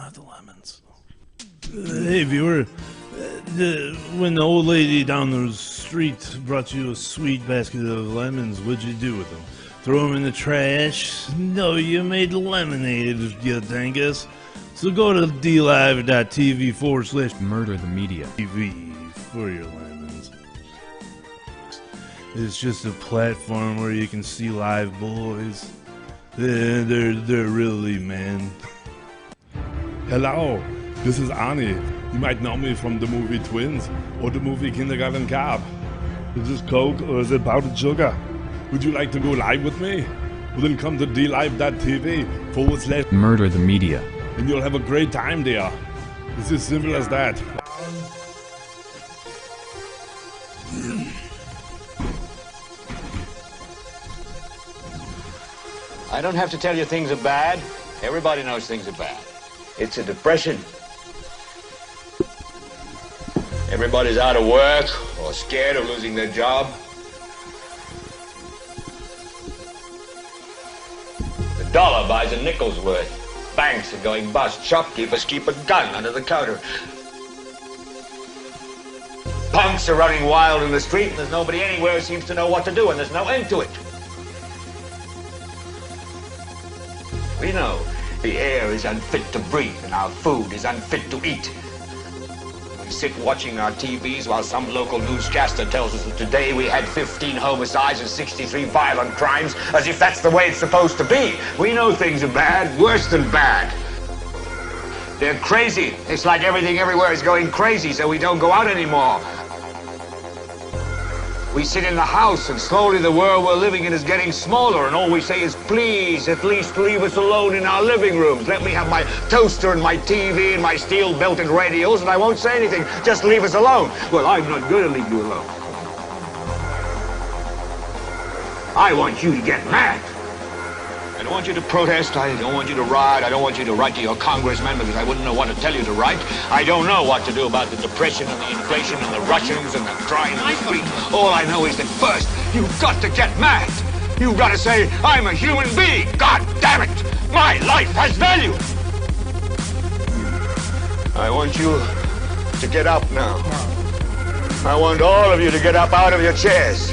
have the lemons. Hey, viewer. When the old lady down the street brought you a sweet basket of lemons, what'd you do with them? Throw them in the trash? No, you made lemonade, you dingus. So go to dlive.tv/murderthemedia TV for your lemons. It's just a platform where you can see live boys. They're really, man. Hello, this is Arnie. You might know me from the movie Twins or the movie Kindergarten Cop. Is this Coke or is it powdered sugar? Would you like to go live with me? Well, then come to dlive.tv/murderthemedia. And you'll have a great time there. It's as simple as that. I don't have to tell you things are bad. Everybody knows things are bad. It's a depression. Everybody's out of work or scared of losing their job. The dollar buys a nickel's worth. Banks are going bust. Shopkeepers keep a gun under the counter. Punks are running wild in the street, and there's nobody anywhere who seems to know what to do, and there's no end to it. We know the air is unfit to breathe, and our food is unfit to eat. We sit watching our TVs while some local newscaster tells us that today we had 15 homicides and 63 violent crimes, as if that's the way it's supposed to be. We know things are bad, worse than bad. They're crazy. It's like everything everywhere is going crazy, so we don't go out anymore. We sit in the house, and slowly the world we're living in is getting smaller, and all we say is, please, at least leave us alone in our living rooms. Let me have my toaster and my TV and my steel-belted radios, and I won't say anything. Just leave us alone. Well, I'm not going to leave you alone. I want you to get mad. I don't want you to protest. I don't want you to riot. I don't want you to write to your congressman because I wouldn't know what to tell you to write. I don't know what to do about the depression and the inflation and the Russians and the crime in the street. All I know is that first, you've got to get mad. You've got to say, I'm a human being. God damn it. My life has value. I want you to get up now. I want all of you to get up out of your chairs.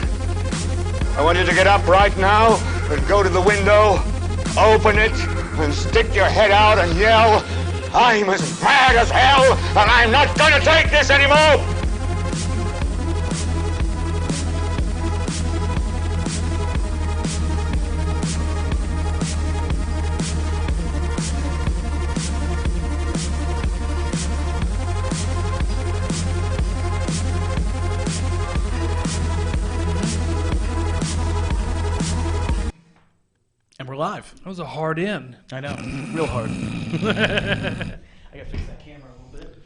I want you to get up right now and go to the window, open it, and stick your head out and yell, I'm as mad as hell, and I'm not going to take this anymore! And we're live. That was a hard in. I know. Real hard. I gotta fix that camera a little bit.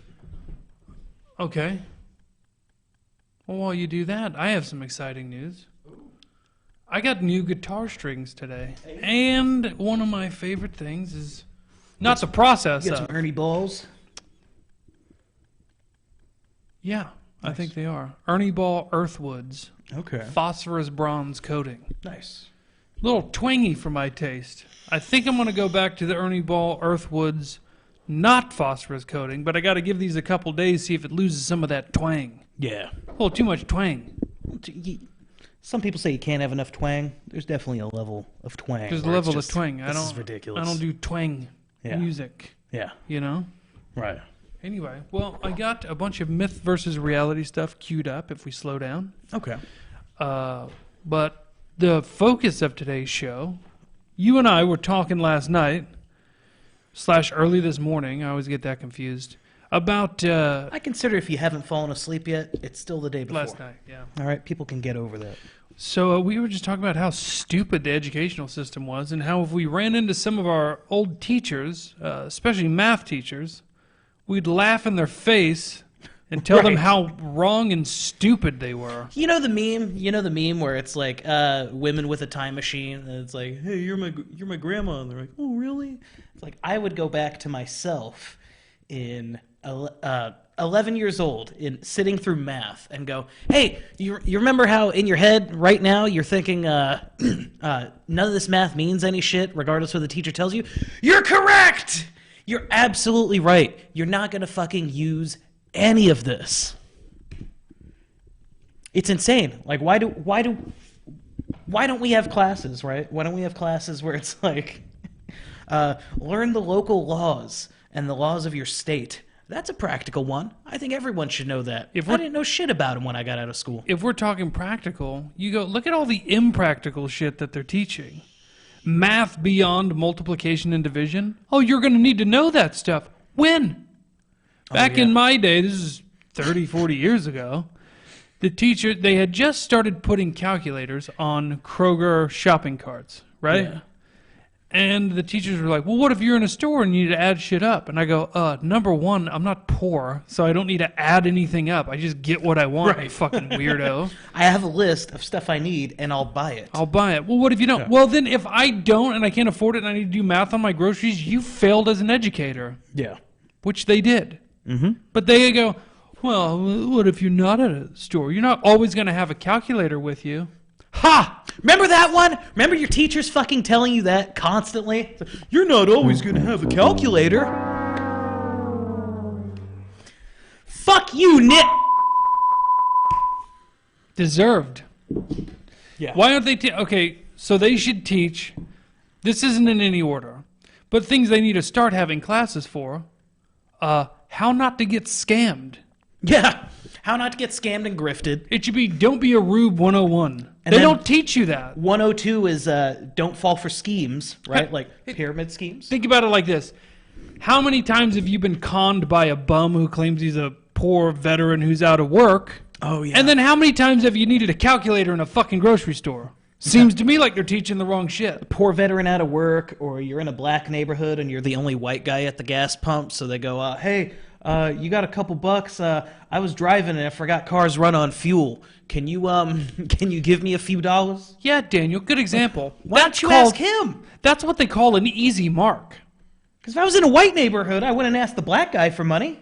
Okay. Well, while you do that, I have some exciting news. I got new guitar strings today. And one of my favorite things is not the process You got of. some Ernie balls? Yeah, I Nice. think they are. Ernie Ball Earthwoods. Okay. Phosphorus bronze coating. Nice. Little twangy for my taste. I think I'm going to go back to the Ernie Ball Earthwoods not phosphorus coating, but I got to give these a couple days, see if it loses some of that twang. Yeah. A little too much twang. Some people say you can't have enough twang. There's definitely a level of twang. There's a where it's level of just, twang. This is ridiculous. I don't do twang music, Yeah. you know? Right. Anyway, well, I got a bunch of myth versus reality stuff queued up if we slow down. Okay. But the focus of today's show, you and I were talking last night, / early this morning, I always get that confused, about... I consider if you haven't fallen asleep yet, it's still the day before. last night, yeah. All right, people can get over that. So we were just talking about how stupid the educational system was and how if we ran into some of our old teachers, especially math teachers, we'd laugh in their face and tell them how wrong and stupid they were. You know the meme? You know the meme where it's like women with a time machine, and it's like, hey, you're my grandma, and they're like, oh, really? It's like I would go back to myself in 11 years old, in sitting through math, and go, hey, you remember how in your head right now you're thinking none of this math means any shit, regardless of what the teacher tells you? You're correct. You're absolutely right. You're not going to fucking use any of this. It's insane. Like, why don't we have classes, right? Why don't we have classes where it's like, learn the local laws and the laws of your state. That's a practical one. I think everyone should know that. I didn't know shit about them when I got out of school. If we're talking practical, you go, look at all the impractical shit that they're teaching. Math beyond multiplication and division. Oh, you're going to need to know that stuff. When? Back in my day, this is 30, 40 years ago, the teacher, they had just started putting calculators on Kroger shopping carts, right? Yeah. And the teachers were like, well, what if you're in a store and you need to add shit up? And I go, number one, I'm not poor, so I don't need to add anything up. I just get what I want, you fucking weirdo. I have a list of stuff I need, and I'll buy it. I'll buy it. Well, what if you don't? Yeah. Well, then if I don't and I can't afford it and I need to do math on my groceries, you failed as an educator. Yeah. Which they did. Mm-hmm. But they go, well, what if you're not at a store? You're not always going to have a calculator with you. Ha! Remember that one? Remember your teachers fucking telling you that constantly? You're not always going to have a calculator. Fuck you, Nick! Deserved. Yeah. Why aren't they... Okay, so they should teach... This isn't in any order. But things they need to start having classes for. How not to get scammed. Yeah. How not to get scammed and grifted. It should be Don't Be a Rube 101. They don't teach you that. 102 is Don't Fall for Schemes, right? Like pyramid schemes. Think about it like this. How many times have you been conned by a bum who claims he's a poor veteran who's out of work? Oh, yeah. And then how many times have you needed a calculator in a fucking grocery store? Seems to me like they're teaching the wrong shit. Poor veteran out of work, or you're in a black neighborhood and you're the only white guy at the gas pump, so they go, hey... you got a couple bucks? I was driving and I forgot cars run on fuel. Can you give me a few dollars? Yeah, Daniel, good example. Why don't you ask him? That's what they call an easy mark. Because if I was in a white neighborhood, I wouldn't ask the black guy for money.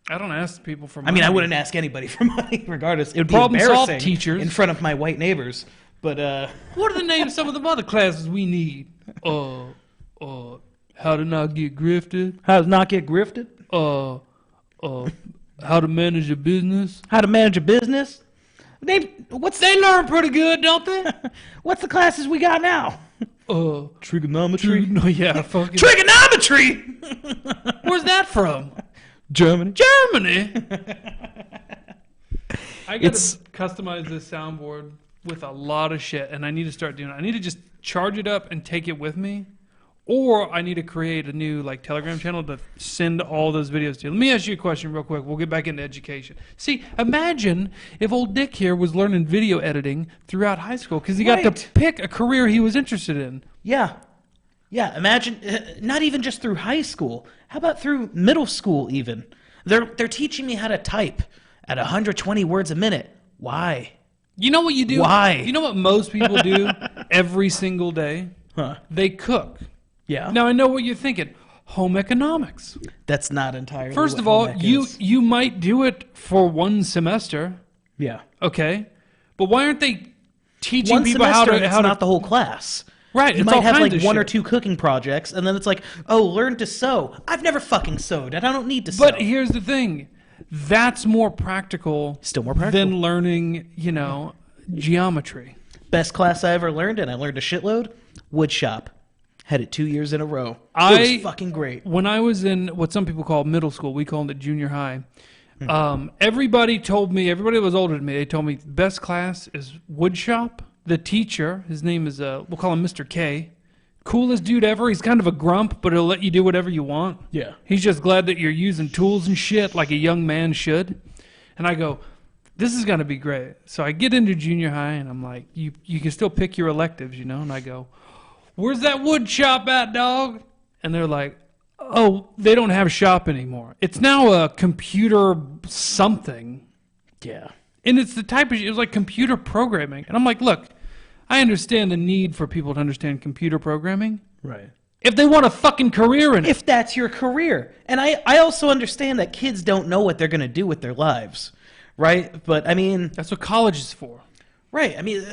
I don't ask people for money. I mean, I wouldn't ask anybody for money, regardless. It would be Problem solved, embarrassing teachers. in front of my white neighbors. But what are the names of some of the other classes we need? How to not get grifted. How to not get grifted? How to manage a business. How to manage a business? They learn pretty good, don't they? What's the classes we got now? Trigonometry? No, yeah, fucking... Trigonometry! Where's that from? Germany. Germany? I got to customize this soundboard with a lot of shit, and I need to start doing it. I need to just charge it up and take it with me. Or I need to create a new Telegram channel to send all those videos to. Let me ask you a question real quick. We'll get back into education. See, imagine if old Dick here was learning video editing throughout high school because he got to pick a career he was interested in. Yeah. Yeah, imagine, not even just through high school. How about through middle school even? They're teaching me how to type at 120 words a minute. Why? You know what you do? Why? You know what most people do every single day? Huh. They cook. Yeah. Now I know what you're thinking. Home economics. That's not entirely. First of all, you might do it for one semester. Yeah. Okay. But why aren't they teaching one people semester, how to? It's not the whole class. Right. You might have one or two cooking projects, and then it's like, oh, learn to sew. I've never fucking sewed, and I don't need to sew. But here's the thing. That's more practical. Still more practical than learning, geometry. Best class I ever learned, and I learned a shitload. Wood shop. Had it 2 years in a row. It was fucking great. When I was in what some people call middle school, we called it junior high. Everybody that was older than me, they told me best class is wood shop. The teacher, his name is, we'll call him Mr. K. Coolest dude ever. He's kind of a grump, but he'll let you do whatever you want. Yeah. He's just glad that you're using tools and shit like a young man should. And I go, this is going to be great. So I get into junior high, and I'm like, you can still pick your electives, And I go, where's that wood shop at, dog? And they're like, oh, they don't have shop anymore. It's now a computer something. Yeah. And it's the type of, it was like computer programming. And I'm like, look, I understand the need for people to understand computer programming. Right. If they want a fucking career in it. If that's your career. And I also understand that kids don't know what they're going to do with their lives. Right? But, I mean... That's what college is for. Right. I mean...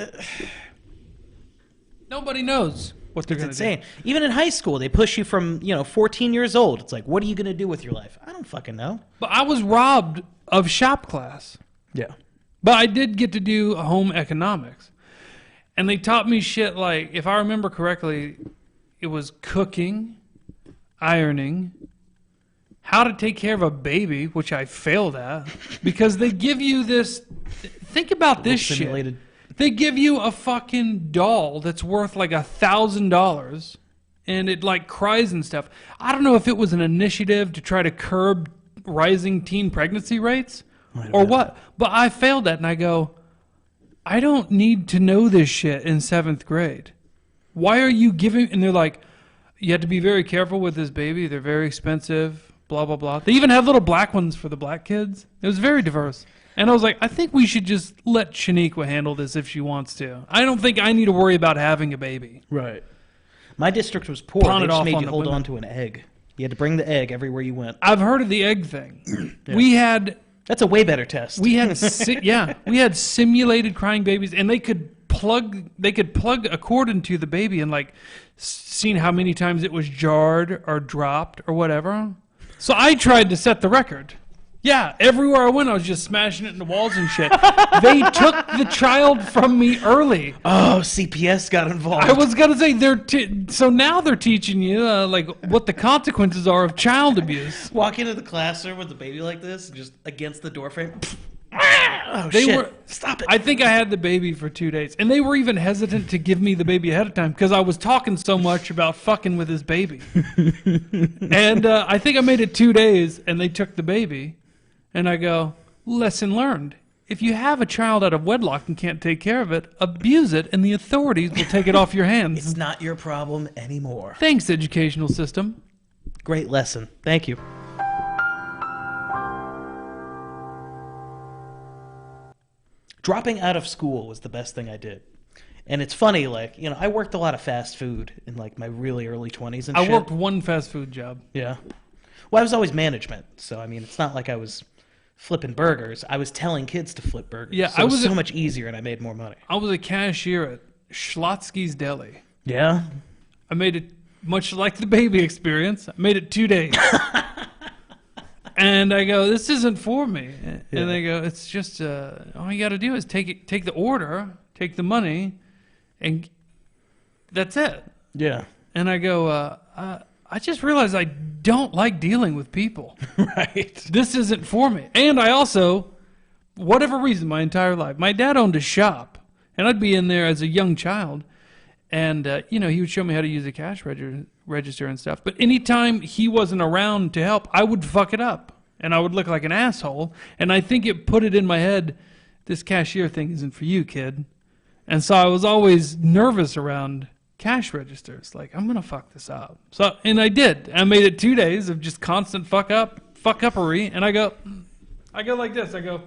Nobody knows. what they're It's going to do. insane. Even in high school, they push you from 14 years old. It's like, what are you going to do with your life? I don't fucking know. But I was robbed of shop class. Yeah. But I did get to do home economics. And they taught me shit like, if I remember correctly, it was cooking, ironing, how to take care of a baby, which I failed at, because they give you this. Think about this shit. They give you a fucking doll that's worth like $1,000, and it like cries and stuff. I don't know if it was an initiative to try to curb rising teen pregnancy rates or what, but I failed at, and I go, I don't need to know this shit in 7th grade. Why are you giving? And they're like, you have to be very careful with this baby. They're very expensive. Blah blah blah. They even had little black ones for the black kids. It was very diverse. And I was like, I think we should just let Shaniqua handle this if she wants to. I don't think I need to worry about having a baby. Right. My district was poor. Pawn They it just off made on you the hold women. on to an egg. You had to bring the egg everywhere you went. I've heard of the egg thing. We had That's a way better test. we had we had simulated crying babies, and they could plug a cord into the baby and like seen how many times it was jarred or dropped or whatever. So I tried to set the record. Yeah, everywhere I went, I was just smashing it into walls and shit. They took the child from me early. Oh, CPS got involved. I was gonna say so now they're teaching you like what the consequences are of child abuse. Walk into the classroom with the baby like this, just against the doorframe. Oh, shit. Stop it. I think I had the baby for 2 days, and they were even hesitant to give me the baby ahead of time because I was talking so much about fucking with his baby. And I think I made it 2 days, and they took the baby, and I go, lesson learned. If you have a child out of wedlock and can't take care of it, abuse it, and the authorities will take it off your hands. It's not your problem anymore. Thanks, educational system. Great lesson. Thank you. Dropping out of school was the best thing I did. And it's funny, like, I worked a lot of fast food in, like, my really early 20s and shit. I worked one fast food job. Yeah. Well, I was always management. So, I mean, it's not like I was flipping burgers. I was telling kids to flip burgers. Yeah, so it was so much easier and I made more money. I was a cashier at Schlotsky's Deli. Yeah? I made it much like the baby experience. I made it 2 days. And I go, this isn't for me. And they go, it's just, all you got to do is take the order, take the money, and that's it. Yeah. And I go, I just realized I don't like dealing with people. Right. This isn't for me. And I also, whatever reason, my entire life, my dad owned a shop, and I'd be in there as a young child, and, he would show me how to use a cash register and stuff. But anytime he wasn't around to help, I would fuck it up, and I would look like an asshole. And I think it put it in my head, this cashier thing isn't for you, kid. And so I was always nervous around cash registers. Like, I'm going to fuck this up. And I did. I made it 2 days of just constant fuck-uppery. And I go like this. I go,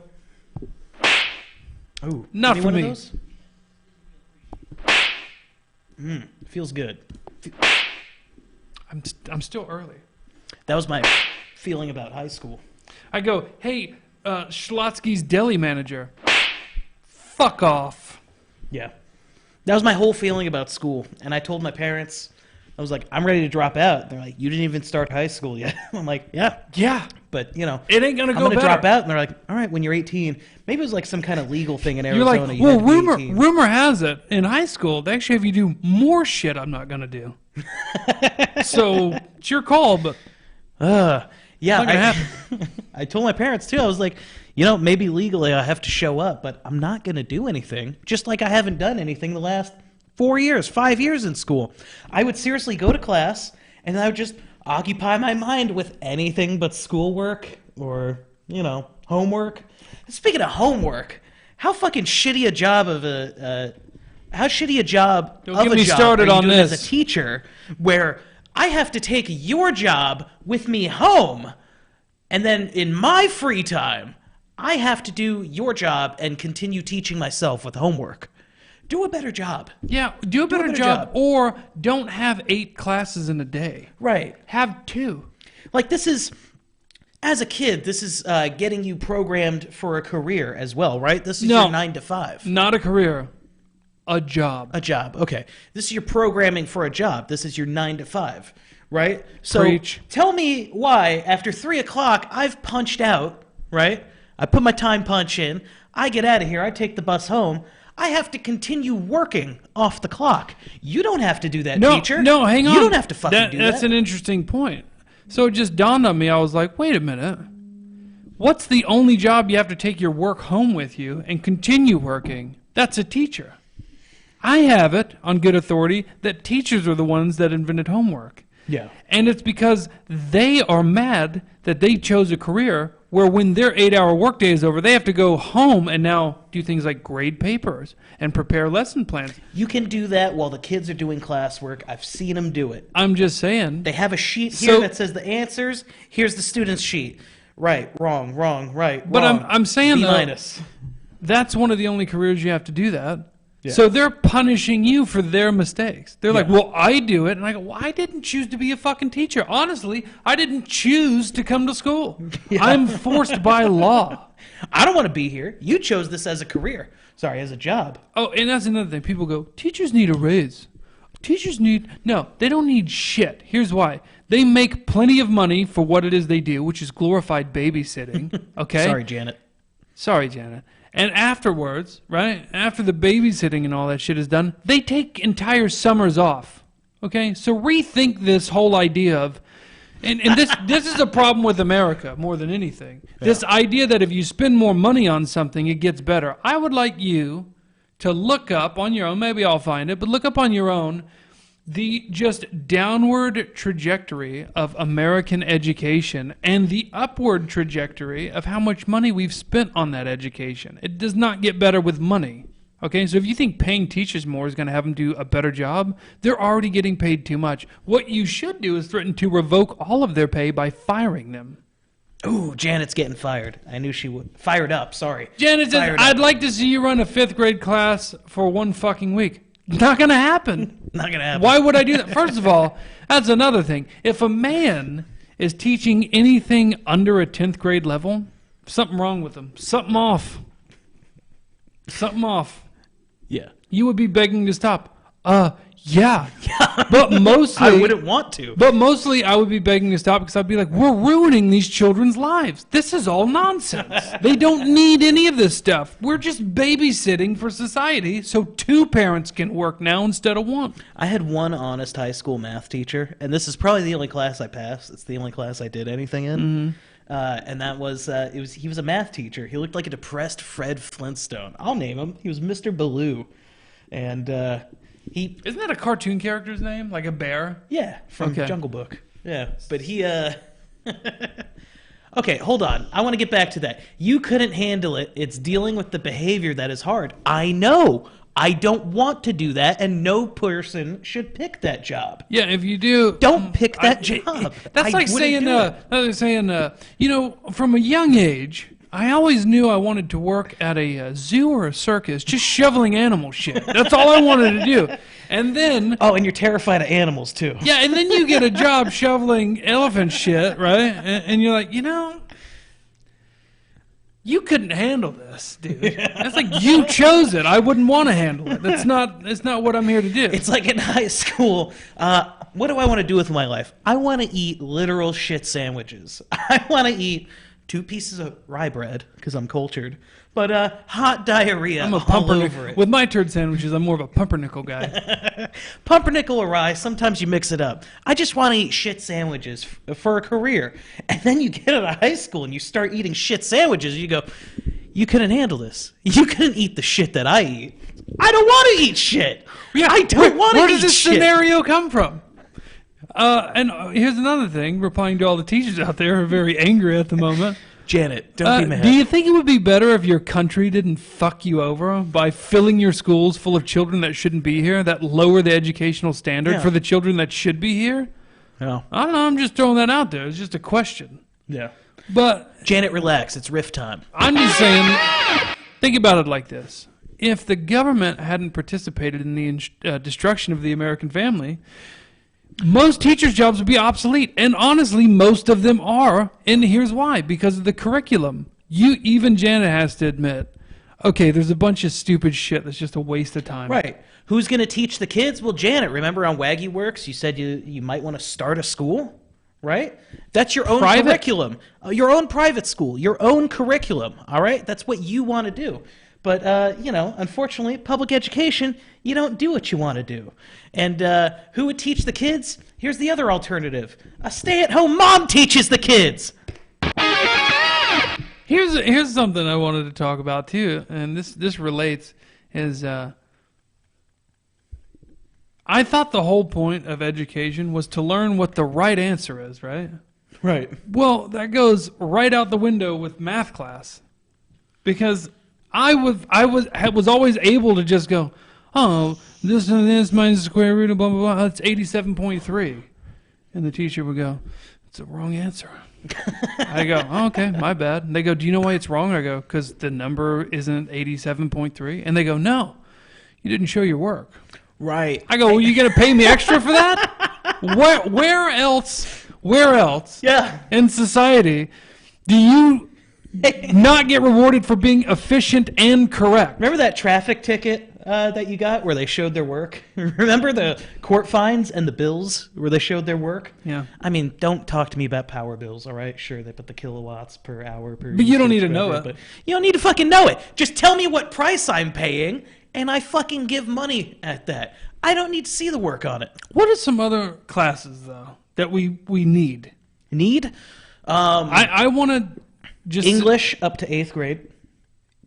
Ooh, not give for one of me. those? Feels good. I'm still early. That was my feeling about high school. I go, hey, Schlotsky's deli manager, fuck off. Yeah. That was my whole feeling about school. And I told my parents, I was like, I'm ready to drop out. They're like, you didn't even start high school yet. I'm like, yeah. But, It ain't going to I'm go going to better. drop out. And they're like, all right, when you're 18. Maybe it was like some kind of legal thing in You're Arizona. like, you well, had to be 18. rumor has it, in high school, they actually have you do more shit I'm not going to do. So, it's your call, but Yeah, not gonna happen. I told my parents too. I was like, maybe legally I have to show up, but I'm not going to do anything. Just like I haven't done anything the last 5 years in school. I would seriously go to class, and I would just occupy my mind with anything but schoolwork or, homework. Speaking of homework, how fucking shitty a job of a Don't get me job started are you on doing this. as a teacher where I have to take your job with me home, and then in my free time, I have to do your job and continue teaching myself with homework. Do a better job. yeah, do a better job, or don't have 8 classes in a day. Right. Have 2. Like this is, as a kid, this is getting you programmed for a career as well, right? This is No. your 9 to 5. Not a career. a job. A job. Okay. This is your programming for a job. This is your 9 to 5, right? So Preach. tell me why after 3 o'clock I've punched out, right? I put my time punch in. I get out of here. I take the bus home. I have to continue working off the clock. You don't have to do that, teacher. No, hang on. You don't have to fucking do that. That's an interesting point. So it just dawned on me. I was like, wait a minute. What's the only job you have to take your work home with you and continue working? That's a teacher. I have it on good authority that teachers are the ones that invented homework. Yeah. And it's because they are mad that they chose a career where when their 8-hour workday is over, they have to go home and now do things like grade papers and prepare lesson plans. You can do that while the kids are doing classwork. I've seen them do it. I'm just saying. They have a sheet here that says the answers. Here's the student's sheet. Right, wrong, right, but wrong. I'm saying, B though, minus. that's one of the only careers you have to do that. Yeah. So they're punishing you for their mistakes. They're like, well, I do it. And I go, well, I didn't choose to be a fucking teacher. Honestly, I didn't choose to come to school. Yeah. I'm forced by law. I don't want to be here. You chose this as a career. Sorry, as a job. Oh, and that's another thing. People go, teachers need a raise. Teachers need... No, they don't need shit. Here's why. They make plenty of money for what it is they do, which is glorified babysitting. Okay? Sorry, Janet. And afterwards, right, after the babysitting and all that shit is done, they take entire summers off. Okay? So rethink this whole idea of... And this is a problem with America more than anything. Yeah. This idea that if you spend more money on something, it gets better. I would like you to look up on your own, maybe I'll find it, but look up on your own the just downward trajectory of American education and the upward trajectory of how much money we've spent on that education. It does not get better with money. Okay, so if you think paying teachers more is going to have them do a better job, they're already getting paid too much. What you should do is threaten to revoke all of their pay by firing them. Ooh, Janet's getting fired. I knew she would. Fired up, sorry. Janet says, I'd like to see you run a 5th grade class for 1 fucking week. Not going to happen. Not going to happen. Why would I do that? First of all, that's another thing. If a man is teaching anything under a 10th grade level, something wrong with him. Something off. Something off. Yeah. You would be begging to stop. Yeah. But mostly... I wouldn't want to. But mostly I would be begging to stop because I'd be like, we're ruining these children's lives. This is all nonsense. They don't need any of this stuff. We're just babysitting for society so 2 parents can work now instead of 1. I had one honest high school math teacher, and this is probably the only class I passed. It's the only class I did anything in. Mm-hmm. And that was, he was a math teacher. He looked like a depressed Fred Flintstone. I'll name him. He was Mr. Baloo. And Isn't that a cartoon character's name? Like a bear? Yeah, from Jungle Book. Yeah, but he... Okay, hold on. I want to get back to that. You couldn't handle it. It's dealing with the behavior that is hard. I know. I don't want to do that, and no person should pick that job. Yeah, if you do... Don't pick that job. That's like saying, you know, from a young age... I always knew I wanted to work at a zoo or a circus, just shoveling animal shit. That's all I wanted to do. And then... Oh, and you're terrified of animals, too. Yeah, and then you get a job shoveling elephant shit, right? And you're like, you know, you couldn't handle this, dude. That's like you chose it. I wouldn't want to handle it. That's not what I'm here to do. It's like in high school... what do I want to do with my life? I want to eat literal shit sandwiches. I want to eat... 2 pieces of rye bread, because I'm cultured, but hot diarrhea I'm a all over it. With my turd sandwiches, I'm more of a pumpernickel guy. Pumpernickel or rye, sometimes you mix it up. I just want to eat shit sandwiches for a career. And then you get out of high school and you start eating shit sandwiches, and you go, you couldn't handle this. You couldn't eat the shit that I eat. I don't want to eat shit. Yeah, I don't want to eat shit. Where does this scenario come from? And here's another thing, replying to all the teachers out there who are very angry at the moment. Janet, don't be mad. Do you think it would be better if your country didn't fuck you over by filling your schools full of children that shouldn't be here, that lower the educational standard for the children that should be here? Yeah. I don't know, I'm just throwing that out there. It's just a question. Yeah. But Janet, relax. It's riff time. I'm just saying, think about it like this. If the government hadn't participated in the destruction of the American family... most teachers' jobs would be obsolete, and honestly, most of them are, and here's why. Because of the curriculum. Even Janet has to admit, okay, there's a bunch of stupid shit that's just a waste of time. Right. Who's going to teach the kids? Well, Janet, remember on Waggy Works, you said you might want to start a school, right? That's your own curriculum, your own private school, your own curriculum, all right? That's what you want to do. But, unfortunately, public education, you don't do what you want to do. And who would teach the kids? Here's the other alternative. A stay-at-home mom teaches the kids. Here's something I wanted to talk about, too, and this relates, is I thought the whole point of education was to learn what the right answer is, right? Right. Well, that goes right out the window with math class. Because I was always able to just go, oh, this and this minus the square root of blah, blah, blah, that's 87.3. And the teacher would go, it's the wrong answer. I go, oh, okay, my bad. And they go, do you know why it's wrong? I go, because the number isn't 87.3. And they go, no, you didn't show your work. Right. I go, well, you going to pay me extra for that? Where else Yeah. in society do you not get rewarded for being efficient and correct? Remember that traffic ticket that you got where they showed their work? Remember the court fines and the bills where they showed their work? Yeah. I mean, don't talk to me about power bills, all right? Sure, they put the kilowatts per hour per... But you don't need to know it. But you don't need to fucking know it. Just tell me what price I'm paying, and I fucking give money at that. I don't need to see the work on it. What are some other classes, though, that we need? Need? I want to just... English up to 8th grade.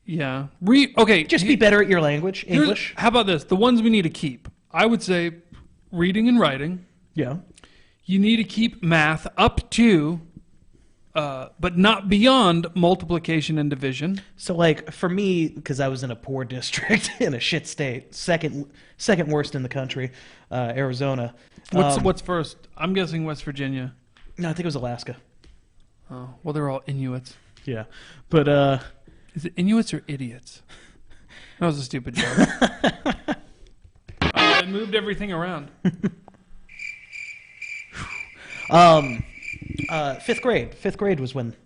Yeah. Okay. Just be better at your language, English. How about this? The ones we need to keep. I would say reading and writing. Yeah. You need to keep math up to, but not beyond multiplication and division. So, like, for me, because I was in a poor district in a shit state, second worst in the country, Arizona. What's first? I'm guessing West Virginia. No, I think it was Alaska. Oh, well, they're all Inuits. Yeah. But, Is it Inuits or idiots? That was a stupid joke. I moved everything around. 5th grade. 5th grade was when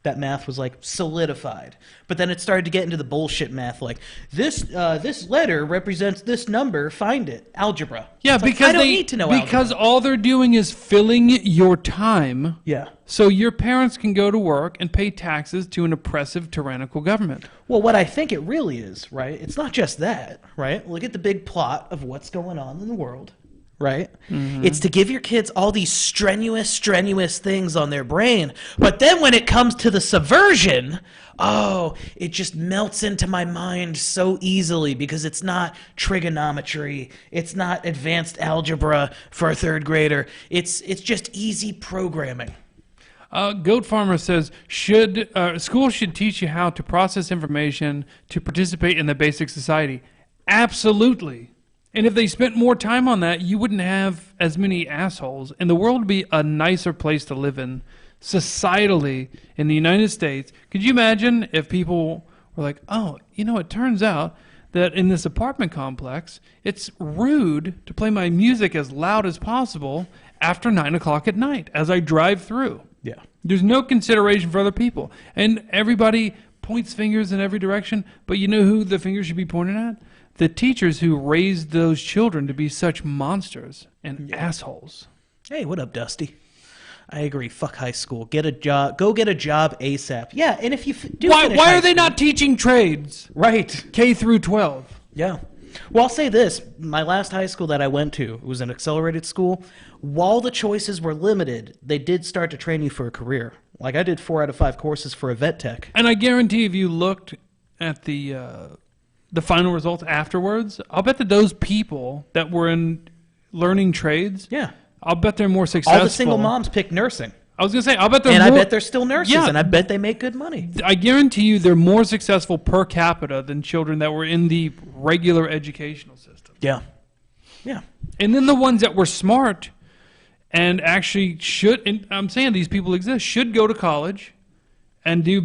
that math was, like, solidified. But then it started to get into the bullshit math, like, this letter represents this number, find it. Algebra. Yeah, It's like, because I don't need to know because algebra. all they're doing is filling your time. Yeah. So your parents can go to work and pay taxes to an oppressive, tyrannical government. Well, what I think it really is, right? It's not just that, right? Look at the big plot of what's going on in the world, right? Mm-hmm. It's to give your kids all these strenuous things on their brain. But then when it comes to the subversion, it just melts into my mind so easily because it's not trigonometry. It's not advanced algebra for a 3rd grader. It's just easy programming. Goat Farmer says, schools should teach you how to process information to participate in the basic society. Absolutely. And if they spent more time on that, you wouldn't have as many assholes, and the world would be a nicer place to live in societally in the United States. Could you imagine if people were like, oh, it turns out that in this apartment complex, it's rude to play my music as loud as possible after 9 o'clock at night as I drive through. Yeah. There's no consideration for other people. And everybody points fingers in every direction, but you know who the fingers should be pointed at? The teachers who raised those children to be such monsters and assholes. Hey, what up, Dusty? I agree. Fuck high school. Get a job. Go get a job ASAP. Yeah, and if you do finish why high are they school- not teaching trades? Right. K through 12. Yeah. Well, I'll say this. My last high school that I went to was an accelerated school. While the choices were limited, they did start to train you for a career. Like, I did 4 out of 5 courses for a vet tech. And I guarantee if you looked at the final results afterwards, I'll bet that those people that were in learning trades, Yeah. I'll bet they're more successful. All the single moms picked nursing. I was going to say, I'll bet they're And more... I bet they're still nurses, Yeah. and I bet they make good money. I guarantee you they're more successful per capita than children that were in the regular educational system. Yeah. Yeah. And then the ones that were smart and actually should, and I'm saying these people exist, should go to college and do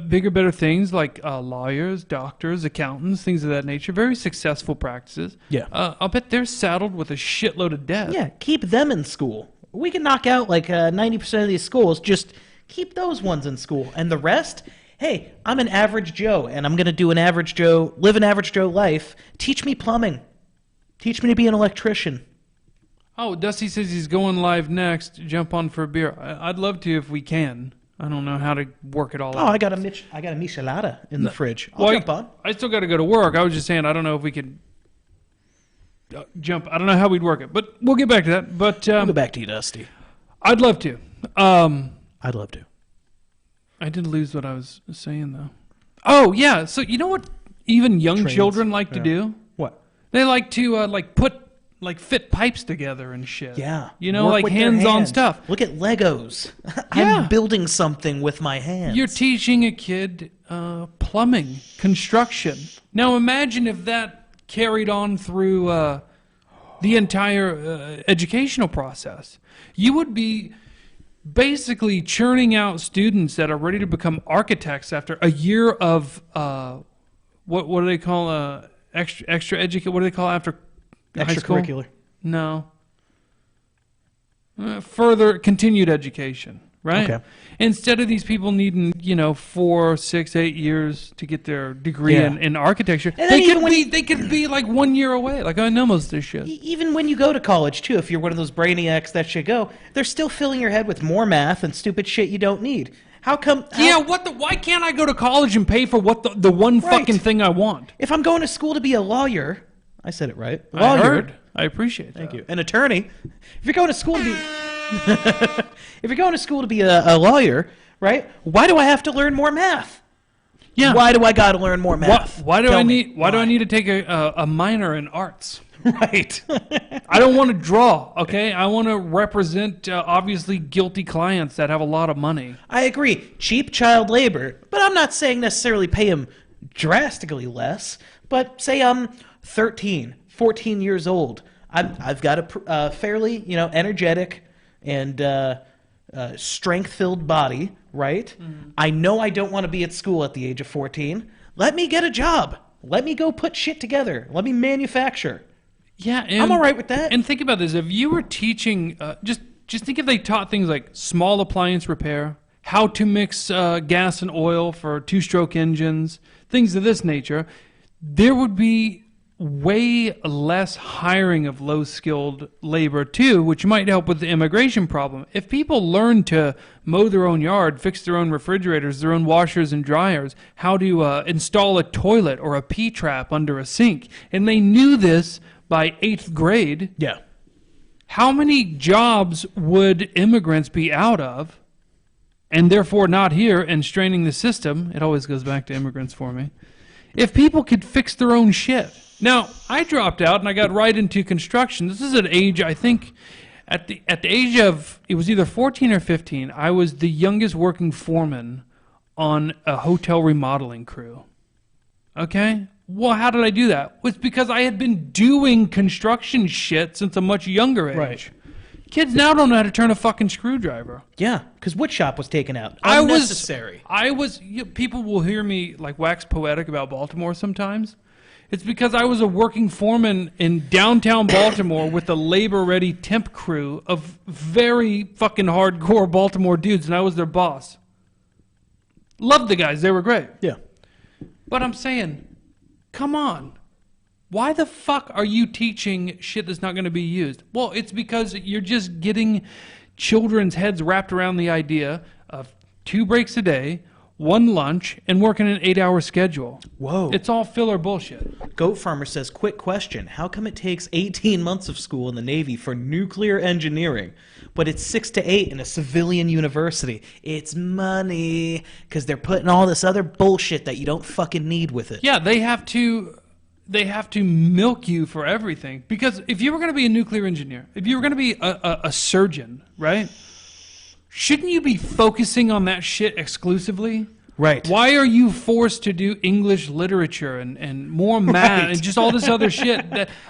bigger, better things like lawyers, doctors, accountants, things of that nature. Very successful practices. Yeah. I'll bet they're saddled with a shitload of debt. Yeah, keep them in school. We can knock out like 90% of these schools. Just keep those ones in school. And the rest, hey, I'm an average Joe, and I'm going to live an average Joe life. Teach me plumbing. Teach me to be an electrician. Oh, Dusty says he's going live next. Jump on for a beer. I'd love to if we can. I don't know how to work it all out. I got a michelada in the fridge. I'll jump on. I still got to go to work. I was just saying I don't know if we could jump. I don't know how we'd work it, but we'll get back to that. But I'll go back to you, Dusty. I'd love to. I'd love to. I did lose what I was saying, though. Oh, yeah. So you know what even young children like to do? What? They like to fit pipes together and shit. Yeah. You know, Work like with their hands-on hands. stuff. Look at Legos. Yeah. I'm building something with my hands. You're teaching a kid plumbing, construction. Now imagine if that carried on through the entire educational process. You would be basically churning out students that are ready to become architects after a year of what do they call extra educate? What do they call after high school? Extracurricular. No. Further continued education, right? Okay. Instead of these people needing 4, 6, 8 years to get their degree in architecture, And then they could be like 1 year away. Like I know most of this shit. Even when you go to college, too, if you're one of those brainiacs that should go, they're still filling your head with more math and stupid shit you don't need. How come? Why can't I go to college and pay for what the one fucking thing I want? If I'm going to school to be a lawyer, I said it right. I Lawyer. heard. I appreciate that. Thank you. An attorney. If you're going to school to be, if you're going to school to be a lawyer, right? Why do I have to learn more math? Yeah. Why do I got to learn more math? Why do I need to take a minor in arts? Right. I don't want to draw, okay? I want to represent obviously guilty clients that have a lot of money. I agree. Cheap child labor, but I'm not saying necessarily pay him drastically less, but say I'm 13, 14 years old. I've got a fairly, energetic and strength-filled body, right? Mm-hmm. I know I don't want to be at school at the age of 14. Let me get a job. Let me go put shit together. Let me manufacture. Yeah, I'm all right with that. And think about this. If you were teaching, just think if they taught things like small appliance repair, how to mix gas and oil for two-stroke engines, things of this nature, there would be way less hiring of low-skilled labor, too, which might help with the immigration problem. If people learn to mow their own yard, fix their own refrigerators, their own washers and dryers, how to install a toilet or a P-trap under a sink, and they knew this by 8th grade, yeah, how many jobs would immigrants be out of and therefore not here and straining the system? It always goes back to immigrants for me. If people could fix their own shit. Now, I dropped out and I got right into construction. This is at age, I think, at the age of, it was either 14 or 15, I was the youngest working foreman on a hotel remodeling crew. Okay? Well, how did I do that? It's because I had been doing construction shit since a much younger age. Right. Kids now don't know how to turn a fucking screwdriver. Yeah, because wood shop was taken out. Unnecessary. People will hear me like wax poetic about Baltimore sometimes. It's because I was a working foreman in downtown Baltimore with a labor-ready temp crew of very fucking hardcore Baltimore dudes, and I was their boss. Loved the guys. They were great. Yeah. But I'm saying, come on. Why the fuck are you teaching shit that's not going to be used? Well, it's because you're just getting children's heads wrapped around the idea of 2 breaks a day, 1 lunch, and working an 8-hour schedule. Whoa. It's all filler bullshit. Goat Farmer says, quick question. How come it takes 18 months of school in the Navy for nuclear engineering, but it's 6 to 8 in a civilian university? It's money, because they're putting all this other bullshit that you don't fucking need with it. Yeah, they have to milk you for everything. Because if you were going to be a nuclear engineer, if you were going to be a surgeon, right? Shouldn't you be focusing on that shit exclusively? Right. Why are you forced to do English literature and more math and just all this other shit?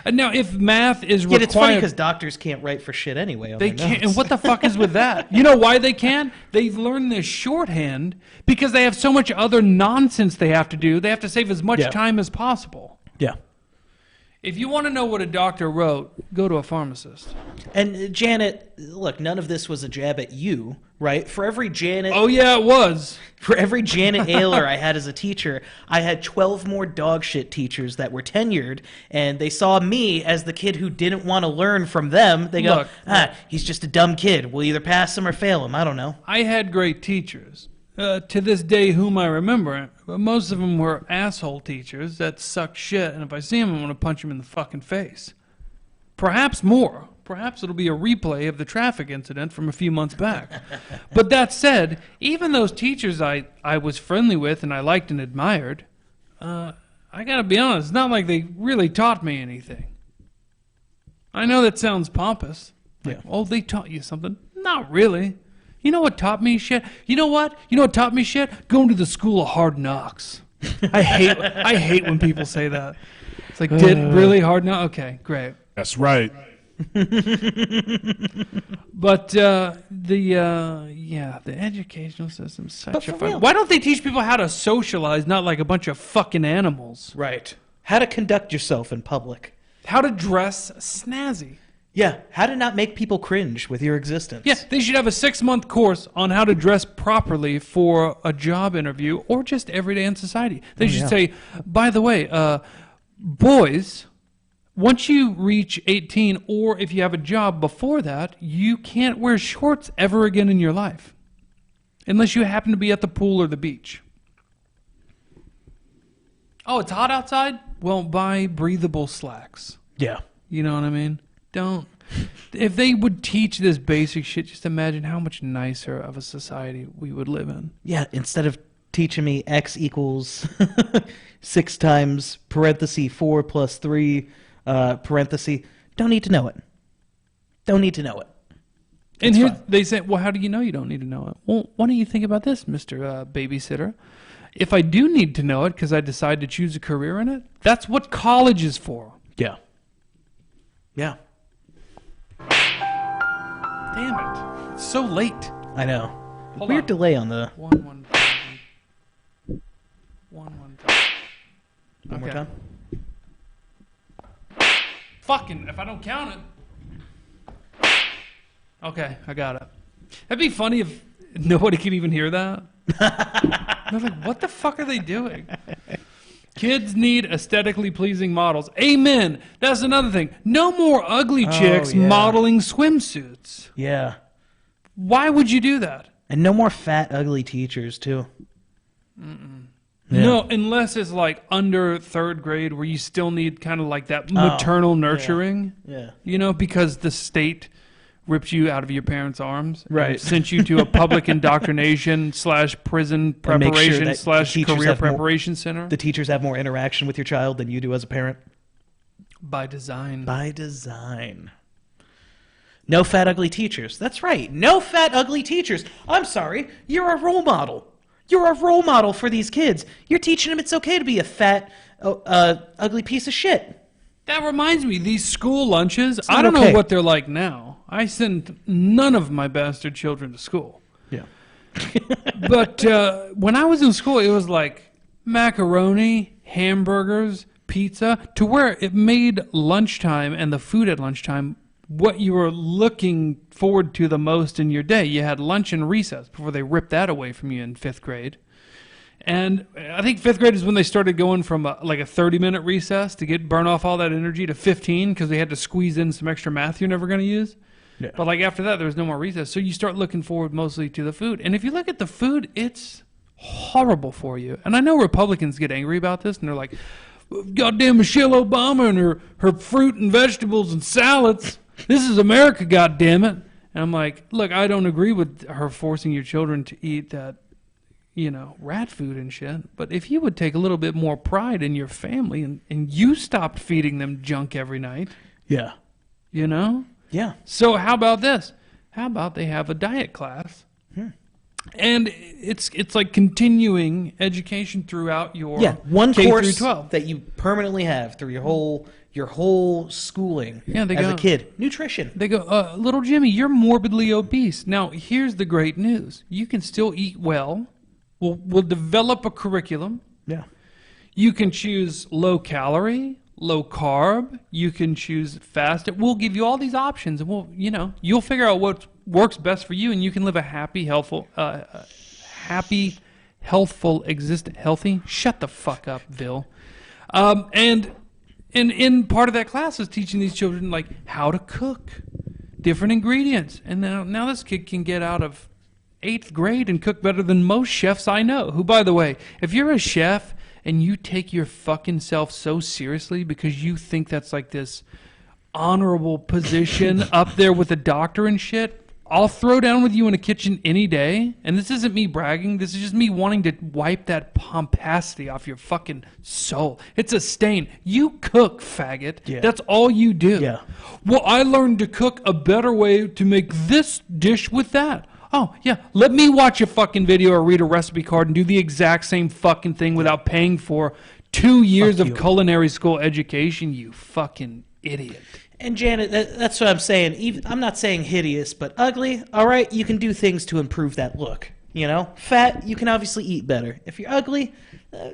Now, if math is required... It's funny because doctors can't write for shit anyway on they their can't. notes. And what the fuck is with that? You know why they can't? They've learned this shorthand because they have so much other nonsense they have to do. They have to save as much time as possible. Yeah. If you want to know what a doctor wrote, go to a pharmacist. And Janet, look, none of this was a jab at you, right? For every Janet... Oh, yeah, it was. For every Janet Ayler I had as a teacher, I had 12 more dog shit teachers that were tenured, and they saw me as the kid who didn't want to learn from them. They go, he's just a dumb kid. We'll either pass him or fail him. I don't know. I had great teachers. To this day, whom I remember, most of them were asshole teachers that suck shit, and if I see them, I'm going to punch them in the fucking face. Perhaps more. Perhaps it'll be a replay of the traffic incident from a few months back. But that said, even those teachers I was friendly with and I liked and admired, I gotta be honest, it's not like they really taught me anything. I know that sounds pompous. Like, oh, they taught you something. Not really. You know what taught me shit? You know what? You know what taught me shit? Going to the school of hard knocks. I hate when people say that. It's like, did really hard knocks? Okay, great. That's right. But the educational system's such a fun. Why don't they teach people how to socialize, not like a bunch of fucking animals? Right. How to conduct yourself in public. How to dress snazzy. Yeah, how to not make people cringe with your existence. Yeah, they should have a 6-month course on how to dress properly for a job interview or just every day in society. They should say, by the way, boys, once you reach 18 or if you have a job before that, you can't wear shorts ever again in your life. Unless you happen to be at the pool or the beach. Oh, it's hot outside? Well, buy breathable slacks. Yeah. You know what I mean? Don't. If they would teach this basic shit, just imagine how much nicer of a society we would live in. Yeah, instead of teaching me x equals 6 times parenthesis 4 plus 3 parenthesis, don't need to know it. Don't need to know it. And here they say, well, how do you know you don't need to know it? Well, why don't you think about this, Mr. Babysitter? If I do need to know it because I decide to choose a career in it, that's what college is for. Yeah. Yeah. Damn it. It's so late. I know. Hold Weird on. delay on the... One One more time. Fucking, if I don't count it. Okay, I got it. That'd be funny if nobody could even hear that. They're like, what the fuck are they doing? Kids need aesthetically pleasing models. Amen. That's another thing. No more ugly chicks modeling swimsuits. Yeah. Why would you do that? And no more fat, ugly teachers, too. Yeah. No, unless it's like under 3rd grade where you still need kind of like that maternal nurturing. Yeah. You know, because the state ripped you out of your parents' arms. Right. And sent you to a public indoctrination / prison preparation / career preparation center. The teachers have more interaction with your child than you do as a parent. By design. By design. No fat, ugly teachers. That's right. No fat, ugly teachers. I'm sorry. You're a role model. You're a role model for these kids. You're teaching them it's okay to be a fat, ugly piece of shit. That reminds me, these school lunches, I don't know what they're like now. I send none of my bastard children to school. Yeah. But when I was in school, it was like macaroni, hamburgers, pizza, to where it made lunchtime and the food at lunchtime what you were looking forward to the most in your day. You had lunch and recess before they ripped that away from you in 5th grade. And I think 5th grade is when they started going from like a 30-minute recess to burn off all that energy to 15 because they had to squeeze in some extra math you're never going to use. Yeah. But like after that, there was no more recess. So you start looking forward mostly to the food. And if you look at the food, it's horrible for you. And I know Republicans get angry about this, and they're like, goddamn Michelle Obama and her fruit and vegetables and salads. This is America, goddammit. And I'm like, look, I don't agree with her forcing your children to eat that, you know, rat food and shit. But if you would take a little bit more pride in your family and you stopped feeding them junk every night. Yeah. You know? Yeah. So how about this? How about they have a diet class? And it's like continuing education throughout your one K course through 12 that you permanently have through your whole schooling as a kid. Nutrition. They go, little Jimmy, you're morbidly obese. Now, here's the great news. You can still eat well. We'll develop a curriculum. Yeah. You can choose low calorie, low carb. You can choose fast. We'll give you all these options, and you'll figure out what works best for you, and you can live a happy, healthful existence. Healthy? Shut the fuck up, Bill. And in part of that class is teaching these children like how to cook, different ingredients, and now this kid can get out of 8th grade and cook better than most chefs I know. Who, by the way, if you're a chef and you take your fucking self so seriously because you think that's like this honorable position up there with a doctor and shit, I'll throw down with you in a kitchen any day. And this isn't me bragging. This is just me wanting to wipe that pomposity off your fucking soul. It's a stain. You cook, faggot. Yeah. That's all you do. Yeah. Well, I learned to cook a better way to make this dish with that. Oh, yeah, let me watch a fucking video or read a recipe card and do the exact same fucking thing without paying for 2 years of culinary school education, you fucking idiot. And Janet, that's what I'm saying. I'm not saying hideous, but ugly. All right, you can do things to improve that look. You know, fat, you can obviously eat better. If you're ugly,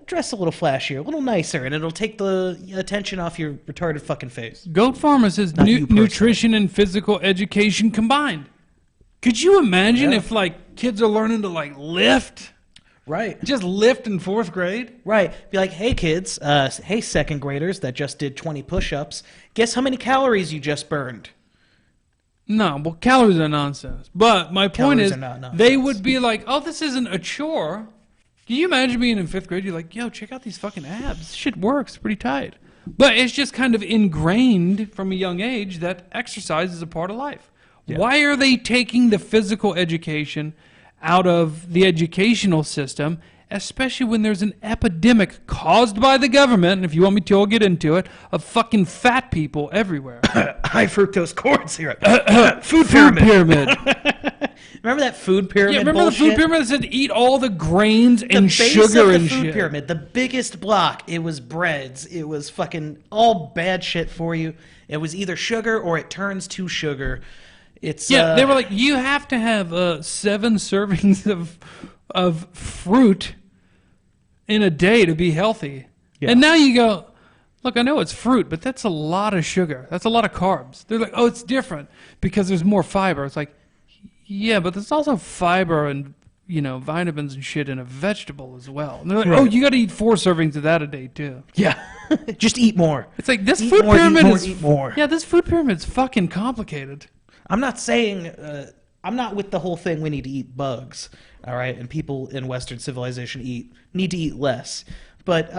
dress a little flashier, a little nicer, and it'll take the attention off your retarded fucking face. Goat Farmer says nutrition and physical education combined. Could you imagine if like kids are learning to like lift? Right. Just lift in 4th grade? Right. Be like, hey kids, hey 2nd graders that just did 20 push-ups, guess how many calories you just burned? No, well, calories are nonsense. But my point is, they would be like, oh, this isn't a chore. Can you imagine being in 5th grade? You're like, yo, check out these fucking abs. This shit works pretty tight. But it's just kind of ingrained from a young age that exercise is a part of life. Yeah. Why are they taking the physical education out of the educational system, especially when there's an epidemic caused by the government, and if you want me to, I'll get into it, of fucking fat people everywhere. High fructose corn syrup. Food pyramid. Remember that food pyramid Yeah, remember bullshit? the food pyramid that said eat all the grains and sugar and shit? The food pyramid, the biggest block, it was breads. It was fucking all bad shit for you. It was either sugar or it turns to sugar. It's they were like, you have to have 7 servings of fruit in a day to be healthy. Yeah. And now you go, look, I know it's fruit, but that's a lot of sugar. That's a lot of carbs. They're like, oh, it's different because there's more fiber. It's like, yeah, but there's also fiber and vitamins and shit in a vegetable as well. And they're like, oh, you got to eat 4 servings of that a day too. Yeah, just eat more. It's like this food pyramid is eat more. Yeah, this food pyramid's fucking complicated. I'm not saying, I'm not with the whole thing we need to eat bugs, all right? And people in Western civilization need to eat less. But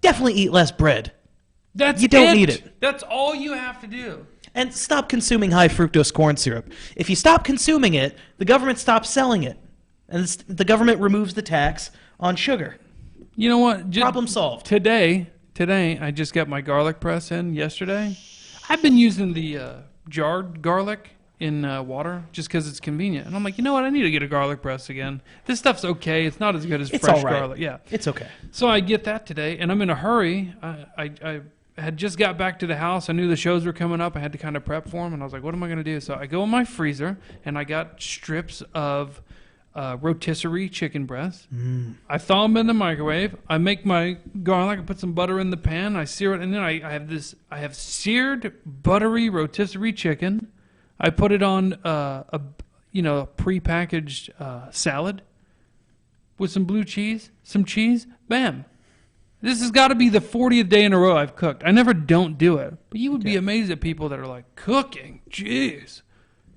definitely eat less bread. You don't need it. That's all you have to do. And stop consuming high fructose corn syrup. If you stop consuming it, the government stops selling it. And the government removes the tax on sugar. You know what? Problem solved. Today, I just got my garlic press in yesterday. I've been using the jarred garlic in water just because it's convenient. And I'm like, you know what? I need to get a garlic press again. This stuff's okay. It's not as good as fresh garlic. Yeah. It's okay. So I get that today, and I'm in a hurry. I had just got back to the house. I knew the shows were coming up. I had to kind of prep for them, and I was like, what am I going to do? So I go in my freezer, and I got strips of rotisserie chicken breast. I thaw them in the microwave. I make my garlic. I put some butter in the pan. I sear it, and then I have seared buttery rotisserie chicken. I put it on a prepackaged salad with some blue cheese, some cheese. Bam. This has got to be the 40th day in a row I've cooked. I never don't do it, but you would be amazed at people that are like, cooking, jeez.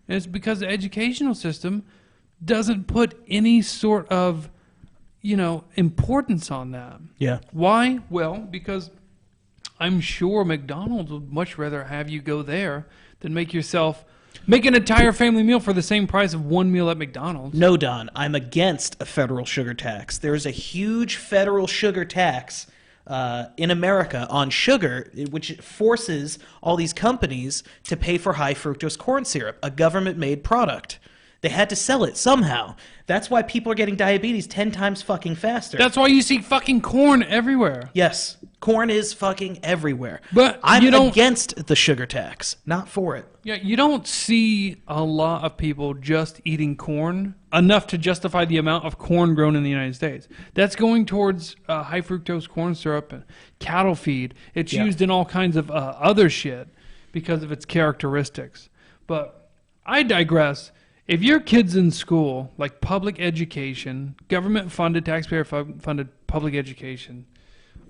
And it's because the educational system doesn't put any sort of, importance on that. Yeah. Why? Well, because I'm sure McDonald's would much rather have you go there than make an entire family meal for the same price of one meal at McDonald's. No, Don, I'm against a federal sugar tax. There's a huge federal sugar tax in America on sugar, which forces all these companies to pay for high fructose corn syrup, a government-made product. They had to sell it somehow. That's why people are getting diabetes 10 times fucking faster. That's why you see fucking corn everywhere. Yes. Corn is fucking everywhere. But I'm you don't- against the sugar tax, not for it. Yeah, you don't see a lot of people just eating corn enough to justify the amount of corn grown in the United States. That's going towards high fructose corn syrup and cattle feed. It's used in all kinds of other shit because of its characteristics. But I digress. If your kid's in school, like public education, government-funded, taxpayer-funded public education,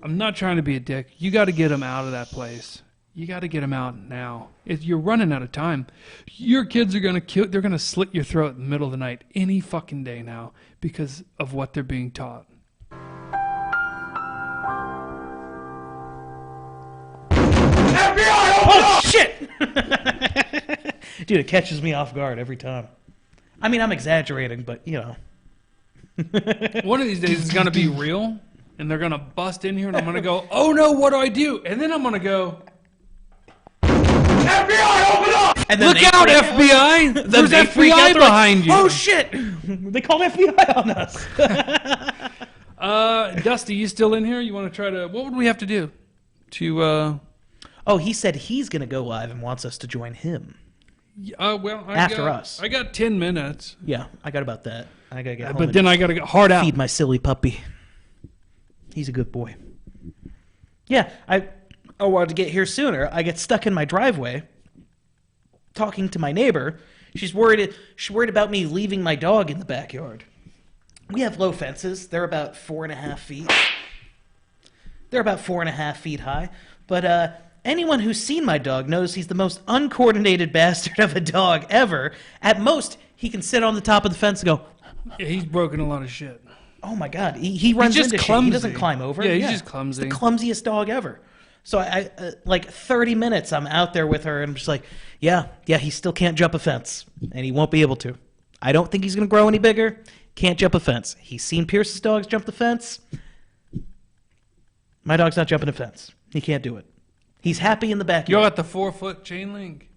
I'm not trying to be a dick. You got to get them out of that place. You got to get them out now. You're running out of time. Your kids are going to kill. They're going to slit your throat in the middle of the night any fucking day now because of what they're being taught. Oh, shit! Dude, it catches me off guard every time. I mean, I'm exaggerating, but, you know. One of these days it's going to be real, and they're going to bust in here, and I'm going to go, oh no, what do I do? And then I'm going to go, FBI, open up! And then Look out, FBI! There's they freak out, FBI they're like, behind you. Oh, shit! They called FBI on us. Dusty, you still in here? You want to try to, what would we have to do to, Oh, he said he's going to go live and wants us to join him. well, After us. I got 10 minutes. Yeah, I got about that. I got to get home But then I got to get hard out. feed my silly puppy. He's a good boy. Yeah, I wanted to get here sooner. I get stuck in my driveway talking to my neighbor. She's worried about me leaving my dog in the backyard. We have low fences. They're about 4.5 feet. They're about 4.5 feet high. But anyone who's seen my dog knows he's the most uncoordinated bastard of a dog ever. At most, he can sit on the top of the fence and go, Yeah, he's broken a lot of shit. oh my God. He runs just into shit. clumsy. He doesn't climb over. Yeah, he's just clumsy. He's the clumsiest dog ever. So I like 30 minutes, I'm out there with her, and I'm just like, yeah, he still can't jump a fence, and he won't be able to. I don't think he's going to grow any bigger. Can't jump a fence. He's seen Pierce's dogs jump the fence. My dog's not jumping a fence. He can't do it. He's happy in the You backyard. got the 4-foot chain link.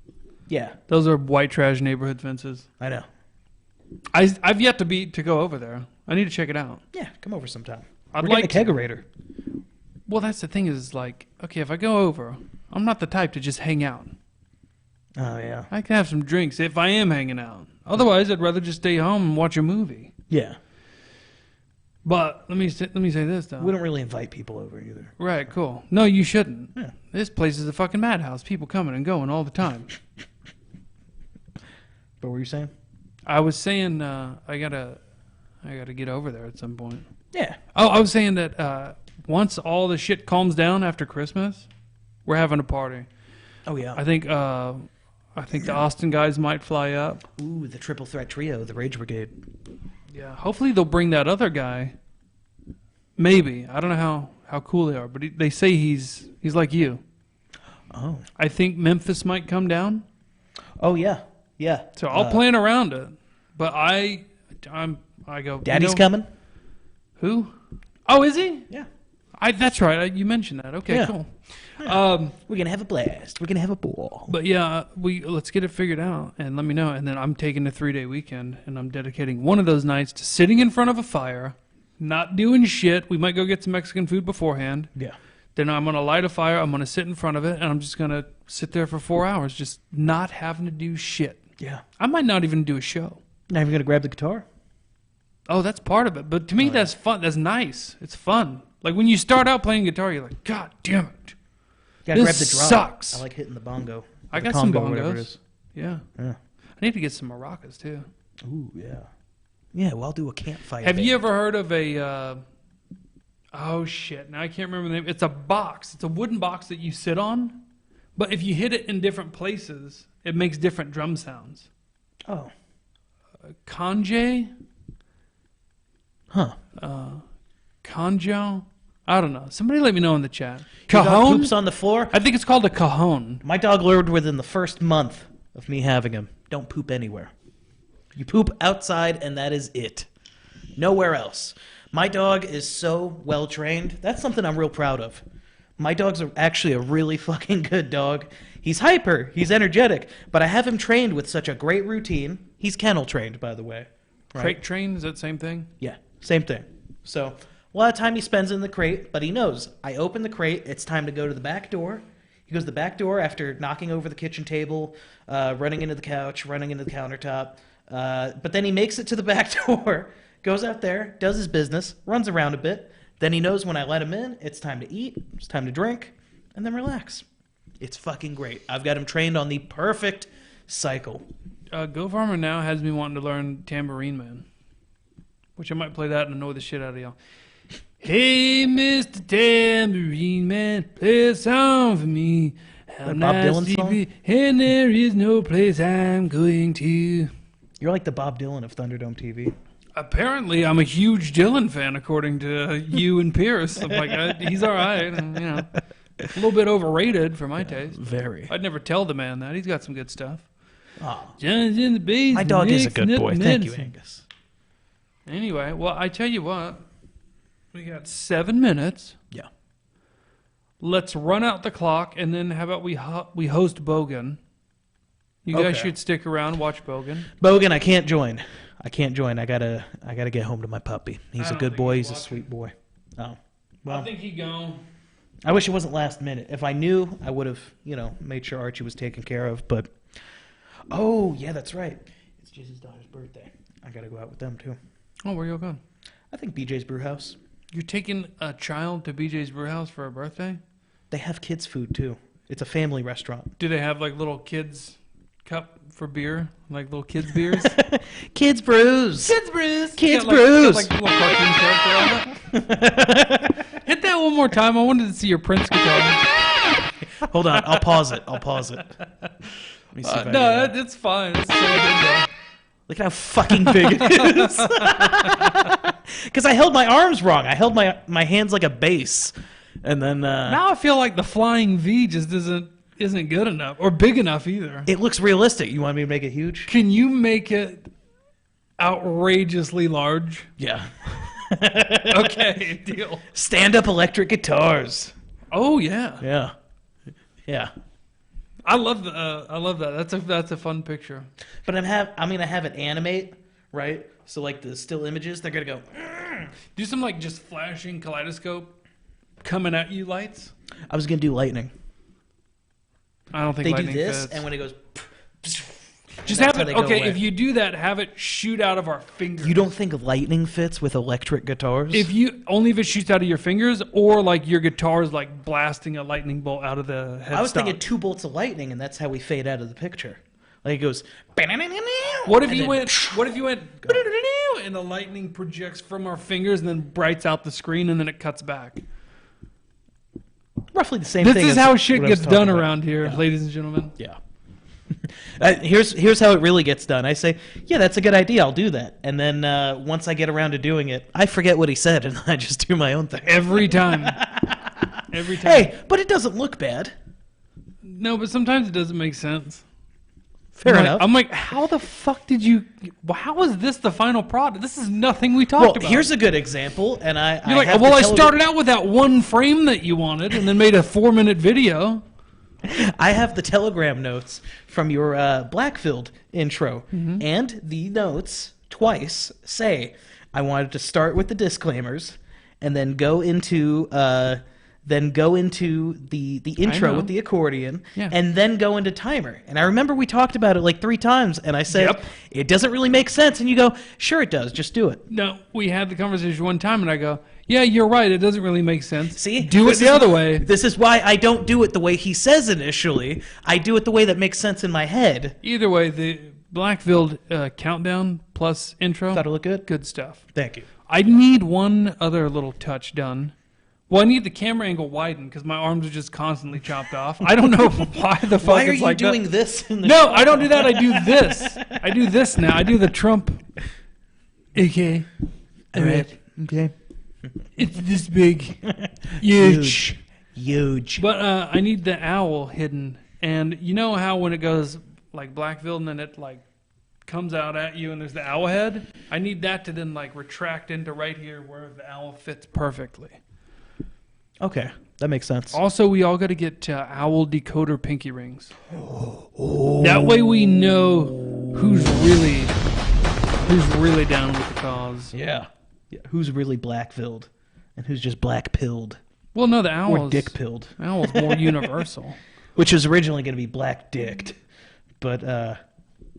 Yeah, Those are white trash neighborhood fences. I know. I've yet to go over there. I need to check it out. Yeah, come over sometime. I'd We're like getting a kegerator. Well, that's the thing is like, okay, if I go over, I'm not the type to just hang out. Oh, yeah. I can have some drinks if I am hanging out. Otherwise, I'd rather just stay home and watch a movie. Yeah. But let me say this though. We don't really invite people over either. Right, cool. No, you shouldn't. Yeah. This place is a fucking madhouse. People coming and going all the time. But what were you saying? I was saying I gotta get over there at some point. Yeah. Oh, I was saying that once all the shit calms down after Christmas, we're having a party. Oh, yeah. I think the Austin guys might fly up. Ooh, the triple threat trio, the Rage Brigade. Yeah, hopefully they'll bring that other guy. Maybe. I don't know how cool they are, but they say he's like you. Oh. I think Memphis might come down. Oh, yeah. Yeah. So I'll plan around it. But I go. Daddy's coming? Who? Oh, is he? Yeah. That's right. You mentioned that. Okay, Yeah. cool. We're going to have a blast. We're going to have a ball. But yeah, let's get it figured out and let me know. And then I'm taking a 3-day weekend and I'm dedicating one of those nights to sitting in front of a fire, not doing shit. We might go get some Mexican food beforehand. Yeah. Then I'm going to light a fire. I'm going to sit in front of it and I'm just going to sit there for 4 hours, just not having to do shit. Yeah. I might not even do a show. Now you're going to grab the guitar? Oh, that's part of it. But to me, that's fun. That's nice. It's fun. Like when you start out playing guitar, you're like, God damn it. You gotta grab the This drum. sucks. I like hitting the bongo. I The got some congo, whatever it bongos. is. Yeah. Yeah. I need to get some maracas too. Ooh, yeah. Yeah, well, I'll do a campfire. Have you ever heard of a, oh shit, now I can't remember the name. It's a box. It's a wooden box that you sit on, but if you hit it in different places, it makes different drum sounds. Oh. Conje? Huh. Conjo? I don't know. Somebody let me know in the chat. Your dog Cajon? poops on the floor? I think it's called a cajon. My dog learned within the first month of me having him, don't poop anywhere. You poop outside, and that is it. Nowhere else. My dog is so well trained. That's something I'm real proud of. My dog's actually a really fucking good dog. He's hyper. He's energetic. But I have him trained with such a great routine. He's kennel trained, by the way. Crate train? Is that the same thing? Yeah, same thing. So A lot of time he spends in the crate, but he knows, I open the crate, it's time to go to the back door. He goes to the back door after knocking over the kitchen table, running into the couch, running into the countertop. But then he makes it to the back door, goes out there, does his business, runs around a bit. Then he knows when I let him in, it's time to eat, it's time to drink, and then relax. It's fucking great. I've got him trained on the perfect cycle. Go Farmer now has me wanting to learn Tambourine Man, which I might play that and annoy the shit out of y'all. Hey, Mr. Tambourine Man, play a song for me. How That Bob nice Dylan to song? be, and there is no place I'm going to. You're like the Bob Dylan of ThunderdomeTV. Apparently, I'm a huge Dylan fan, according to you and Pierce. I'm like, he's all right, and, you know, a little bit overrated for my taste. Very. I'd never tell the man that. He's got some good stuff. Oh, John's in the basement. my dog is a good mixing boy. up Thank you, medicine. Angus. Anyway, well, I tell you what. We got 7 minutes. Yeah. Let's run out the clock, and then how about we host Bogan? You guys Okay. should stick around, watch Bogan. Bogan, I can't join. I gotta get home to my puppy. He's I a don't good think boy. he's He's a watching. sweet boy. Oh, I well. think he go. I wish it wasn't last minute. If I knew, I would have, made sure Archie was taken care of. But, oh, yeah, that's right. It's Jesus' daughter's birthday. I got to go out with them, too. Oh, where you going? I think BJ's Brewhouse. You're taking a child to BJ's Brewhouse for a birthday? They have kids' food, too. It's a family restaurant. Do they have like little kids cup for beer, like little kids beers? Kids Brews. Kids brews. Kids Got, Brews. Like little cartoon character on it. Hit that one more time. I wanted to see your Prince guitar. Hold on. I'll pause it. Let me see if I do that. It's fine. It's so good though. Look at how fucking big it is. Because I held my arms wrong. I held my hands like a base. And then Now I feel like the flying V just isn't good enough or big enough either. it looks realistic. You want me to make it huge? Can you make it outrageously large? Yeah. Okay, deal. Stand-up electric guitars. Oh yeah, Yeah. Yeah. I love that. That's a fun picture. But I'm gonna have it animate, right? So like the still images, they're gonna go. Do some like just flashing kaleidoscope coming at you lights. I was gonna do lightning. I don't think They do lightning this, fits. and when it goes, Just that's have how it. they go Okay, away. if you do that, have it shoot out of our fingers. You don't think lightning fits with electric guitars? If it shoots out of your fingers, or like your guitar is like blasting a lightning bolt out of the headstock. I was thinking 2 bolts of lightning, and that's how we fade out of the picture. Like it goes. What if and you then- went? What if you went? And the lightning projects from our fingers and then brights out the screen, and then it cuts back. Roughly the same This thing. is as how shit what I was gets talking done about. around here, ladies and gentlemen. Yeah. Here's how it really gets done. I say, yeah, that's a good idea. I'll do that. And then once I get around to doing it, I forget what he said, and I just do my own thing. Every time. Every time. Hey, but it doesn't look bad. No, but sometimes it doesn't make sense. Fair I'm like- enough. I'm like, how the fuck did you? How is this the final product? This is nothing we talked Well, about. here's a good example, and You're like, well, I started out with that one frame that you wanted, and then made a 4-minute video. I have the Telegram notes from your BlackVill'd intro, and the notes twice say I wanted to start with the disclaimers, and then go into the intro know. with the accordion, Yeah. and then go into timer. And I remember we talked about it like 3 times, and I said Yep. it doesn't really make sense, and you go, sure it does, just do it. No, we had the conversation one time, and I go, yeah, you're right. It doesn't really make sense. See, do it This the is- other way. This is why I don't do it the way he says initially. I do it the way that makes sense in my head. Either way, the BlackVill'd countdown plus intro, Thought it looked good. good stuff. Thank you. I need one other little touch done. Well, I need the camera angle widened because my arms are just constantly chopped off. I don't know why the fuck Why are it's you like that. doing this in the No, I don't do that. I do this. I do this now. I do the Trump. Okay. All right. Okay. It's this big. Huge. Huge. But I need the owl hidden. And you know how when it goes like BlackVill'd and then it like comes out at you and there's the owl head? I need that to then like retract into right here where the owl fits perfectly. Okay, that makes sense. Also, we all got to get owl decoder pinky rings. That way we know who's really down with the cause. Yeah. Who's really BlackVill'd? and who's just black-pilled. Well, no, the owl Or dick-pilled. Owl's more universal. Which was originally going to be black-dicked. But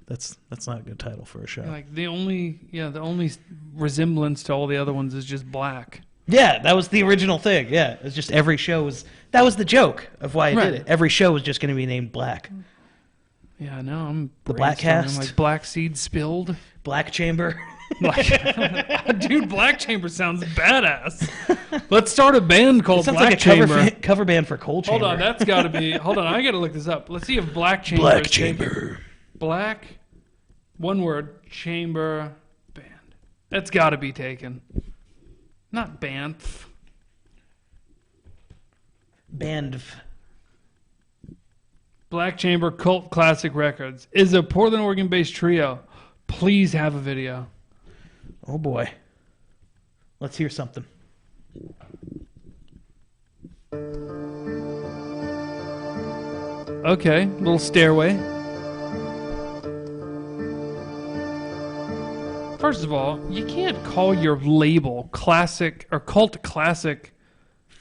that's not a good title for a show. Like the only resemblance to all the other ones is just black. Yeah, that was the original thing. Yeah, it was just every show was... That was the joke of why I did it. Every show was just going to be named Black. Yeah, I know. I'm the Black Cast. Like Black Seed Spilled. Black Chamber. Dude, Black Chamber sounds badass. Let's start a band called Black like a Chamber. Cover band for Cold Chamber. Hold on, that's got to be... Hold on, I got to look this up. Let's see if Black Chamber Black is Chamber. taken. Black, one word, Chamber band. That's got to be taken. Not Banff. Banff. Black Chamber Cult Classic Records is a Portland, Oregon-based trio. Please have a video. Oh boy. Let's hear something. Okay, little stairway. First of all, you can't call your label classic or cult classic.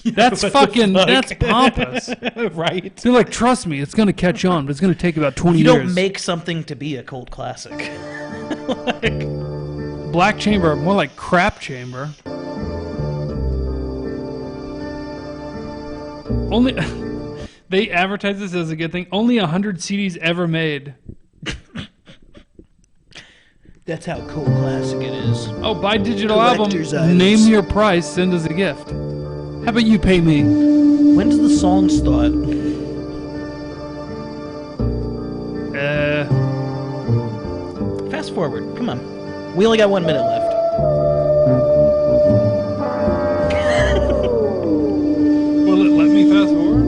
That's fucking, that's pompous. Right? They're like, trust me, it's going to catch on, but it's going to take about 20 You years. don't make something to be a cult classic. Black Chamber, more like Crap Chamber. Only they advertise this as a good thing. Only 100 CDs ever made. That's how cult classic it is. Oh, buy digital Collector's album. items. Name your price. Send us a gift. How about you pay me? When does the song start? Fast forward. Come on. We only got 1 minute left. Will it let me fast forward?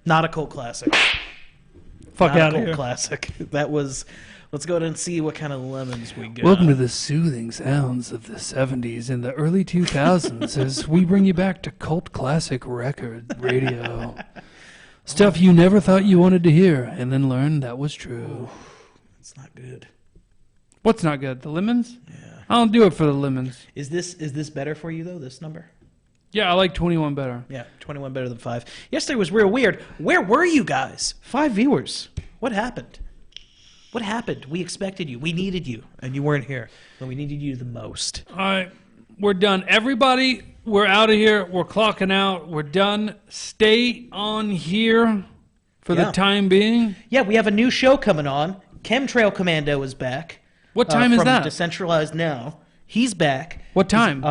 Not a cult classic. Fuck Not out a of cult here. classic. That was... Let's go ahead and see what kind of lemons we got. Welcome to the soothing sounds of the 70s and the early 2000s as we bring you back to cult classic record radio. Stuff you never thought you wanted to hear and then learned that was true. It's not good. What's not good? The lemons? Yeah. I don't do it for the lemons. Is this better for you, though, this number? Yeah, I like 21 better. Yeah, 21 better than 5. Yesterday was real weird. Where were you guys? 5 viewers. What happened? What happened? We expected you. We needed you. And you weren't here. And we needed you the most. All right, we're done. Everybody, we're out of here. We're clocking out. We're done. Stay on here for the time being. Yeah, we have a new show coming on. Chemtrail Commando is back. What time is from that? Decentralized Now. He's back. What time?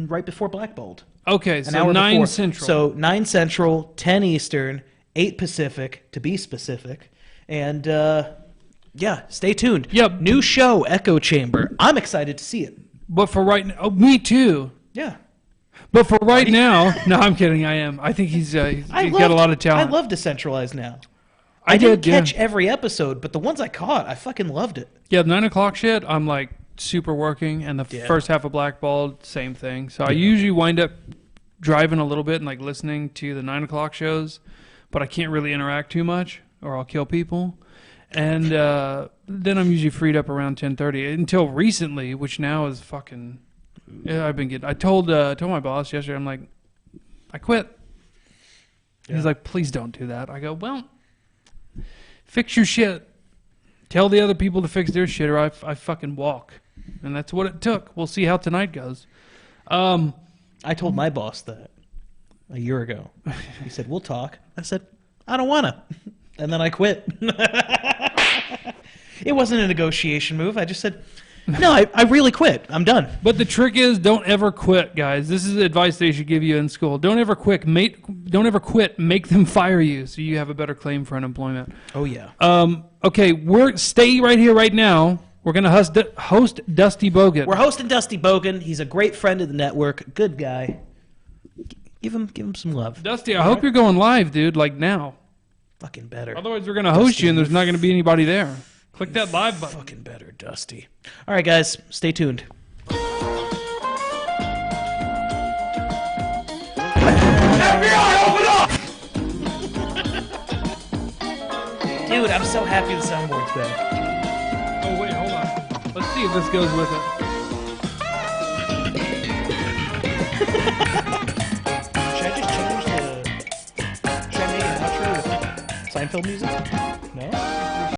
Right before BlackVill'd. Okay, An so hour 9 before. Central. So 9 Central, 10 Eastern, 8 Pacific, to be specific. And, yeah, stay tuned. Yep. New show, Echo Chamber. I'm excited to see it. But for right now, oh, me too. Yeah. But for right now, no, I'm kidding. I am. I think he's got a lot of talent. I love Decentralized Now. I didn't did, catch yeah. every episode, but the ones I caught, I fucking loved it. Yeah, the 9 o'clock shit, I'm like super working, and the first half of BlackVill'd, same thing. So I usually wind up driving a little bit and like listening to the 9 o'clock shows, but I can't really interact too much, or I'll kill people. And then I'm usually freed up around 10:30 until recently, which now is fucking. Yeah, I've been getting. I told my boss yesterday, I'm like, I quit. He's like, please don't do that. I go, well, fix your shit. Tell the other people to fix their shit, or I fucking walk. And that's what it took. We'll see how tonight goes. I told my boss that a year ago. He said, we'll talk. I said, I don't want to. And then I quit. It wasn't a negotiation move. I just said, no, I really quit. I'm done. But the trick is, don't ever quit, guys. This is the advice they should give you in school. Don't ever quit. Don't ever quit. Make them fire you so you have a better claim for unemployment. Oh, yeah. Okay, stay right here right now. We're going to host Dusty Bogan. We're hosting Dusty Bogan. He's a great friend of the network. Good guy. Give him some love. Dusty, I hope you're going live, dude, like now. Fucking better. Otherwise, we're going to host you and there's not going to be anybody there. Click that live button. Fucking better, Dusty. All right, guys, stay tuned. FBI, open up! Dude, I'm so happy the soundboard's back. see if this goes with it. Should I just change the... Should I make an outro with Seinfeld music?